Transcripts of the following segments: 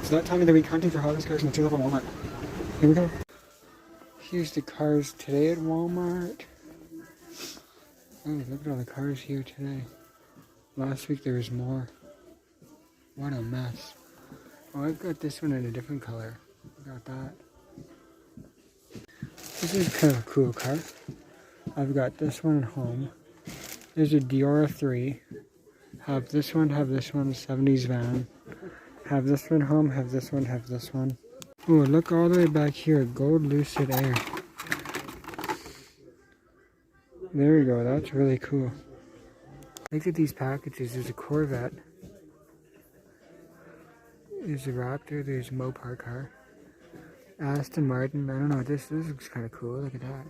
It's that time of the week hunting for Hotwheels cars and it's up at Walmart. Here we go. Here's the cars today at Walmart. Oh, look at all the cars here today. Last week there was more. What a mess. Oh, I've got this one in a different color. I got that. This is kind of a cool car. I've got this one at home. There's a Dior 3. Have this one, 70s van. Have this one home, have this one, have this one. Oh, look all the way back here, gold lucid air. There we go, that's really cool. Look at these packages. There's a Corvette. There's a Raptor, there's a Mopar car. Aston Martin, I don't know, this looks kind of cool, look at that.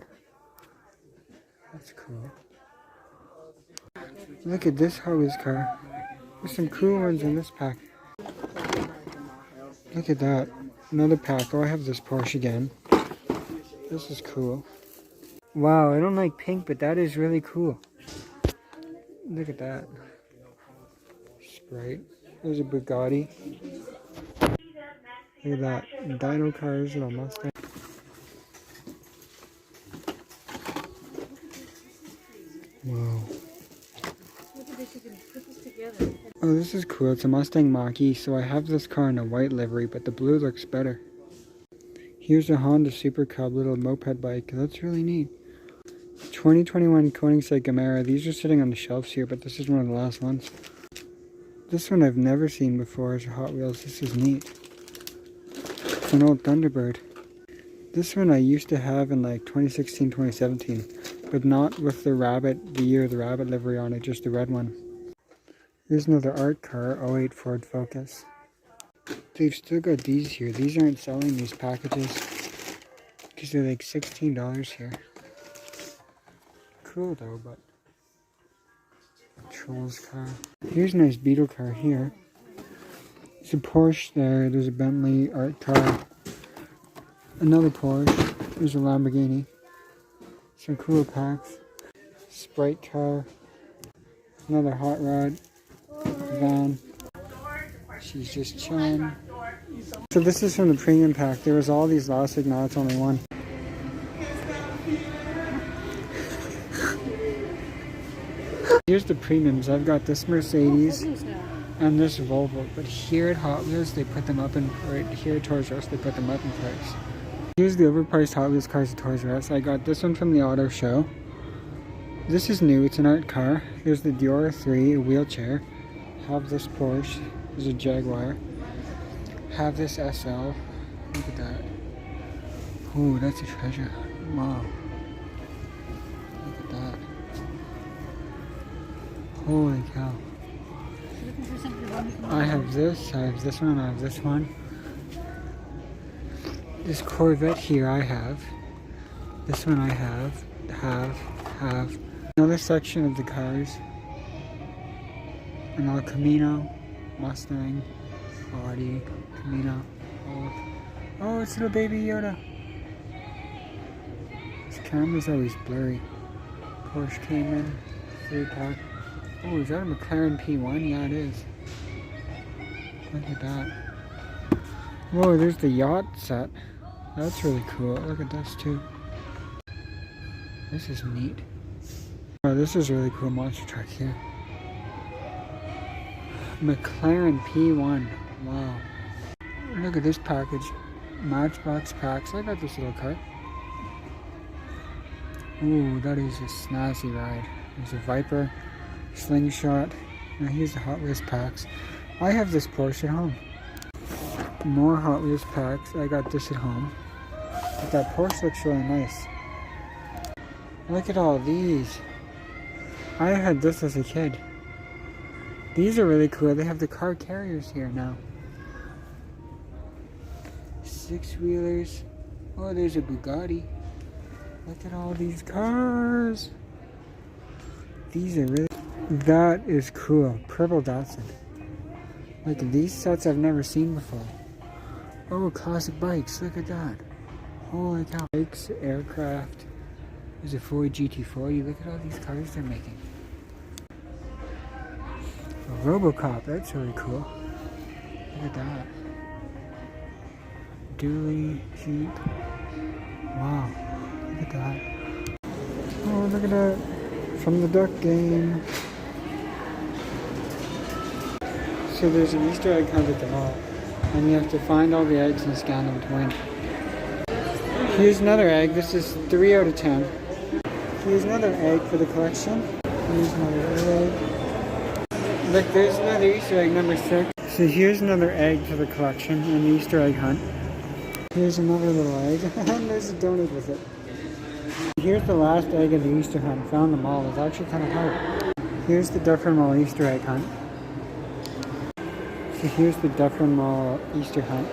That's cool. Look at this Hotwheels car. There's some cool ones in this pack. Look at that. Another pack. Oh, I have this Porsche again. This is cool. Wow, I don't like pink, but that is really cool. Look at that. Sprite. There's a Bugatti. Look at that. Dino cars and a Mustang. Wow. Oh, this is cool. It's a Mustang Mach-E, so I have this car in a white livery, but the blue looks better. Here's a Honda Super Cub little moped bike. That's really neat. 2021 Koenigsegg Gamera. These are sitting on the shelves here, but this is one of the last ones. This one I've never seen before as a Hot Wheels. This is neat. It's an old Thunderbird. This one I used to have in like 2016, 2017, but not with the rabbit, the year of the rabbit livery on it, just the red one. Here's another art car, 08 Ford Focus. They've still got these here. These aren't selling these packages because they're like $16 here. Cool though, but Trolls car. Here's a nice Beetle car here. There's a Porsche there. There's a Bentley art car. Another Porsche. There's a Lamborghini. Some cool packs. Sprite car. Another hot rod. Van. She's just chilling. So this is from the premium pack. There was all these last week, now it's only one. Here's the premiums. I've got this Mercedes and this Volvo, but here at Hot Wheels they put them up in, right here at Toys R Us they put them up in price. Here's the overpriced Hot Wheels cars at Toys R Us. I got this one from the auto show. This is new, it's an art car. Here's the Dior 3, a wheelchair. Have this Porsche, there's a Jaguar. Have this SL, look at that. Oh, that's a treasure, wow. Look at that. Holy cow. I have this one, I have this one. This Corvette here I have. This one I have. Another section of the cars. An El Camino, Mustang, Audi, Camino. Oh, it's little baby Yoda. This camera's always blurry. Porsche Cayman, 3-pack. Oh, is that a McLaren P1? Yeah, it is. Look at that. Whoa, there's the yacht set. That's really cool. Look at this too. This is neat. Oh, this is really cool monster truck here. McLaren P1. Wow. Look at this package. Matchbox packs. I got this little car. Ooh, that is a snazzy ride. There's a Viper. Slingshot. Now here's the Hot Wheels packs. I have this Porsche at home. More Hot Wheels packs. I got this at home. But that Porsche looks really nice. Look at all these. I had this as a kid. These are really cool. They have the car carriers here now. 6-wheelers. Oh, there's a Bugatti. Look at all these cars. These are really... That is cool. Purple Datsun. Look at these sets I've never seen before. Oh, classic bikes. Look at that. Holy cow. Bikes, aircraft. There's a Ford GT40. Look at all these cars they're making. A Robocop. That's really cool. Look at that. Dooley Jeep. Wow, look at that. Oh, look at that. From the duck game. So there's an Easter egg hunt at the mall. And you have to find all the eggs and scan them to win. Here's another egg. This is 3 out of 10. Here's another egg for the collection. Here's another egg. Look, there's another Easter egg, number 6. So here's another egg for the collection and the Easter egg hunt. Here's another little egg. And there's a donut with it. Here's the last egg of the Easter hunt. Found them all. It's actually kind of hard. Here's the Dufferin Mall Easter egg hunt. So here's the Dufferin Mall Easter hunt.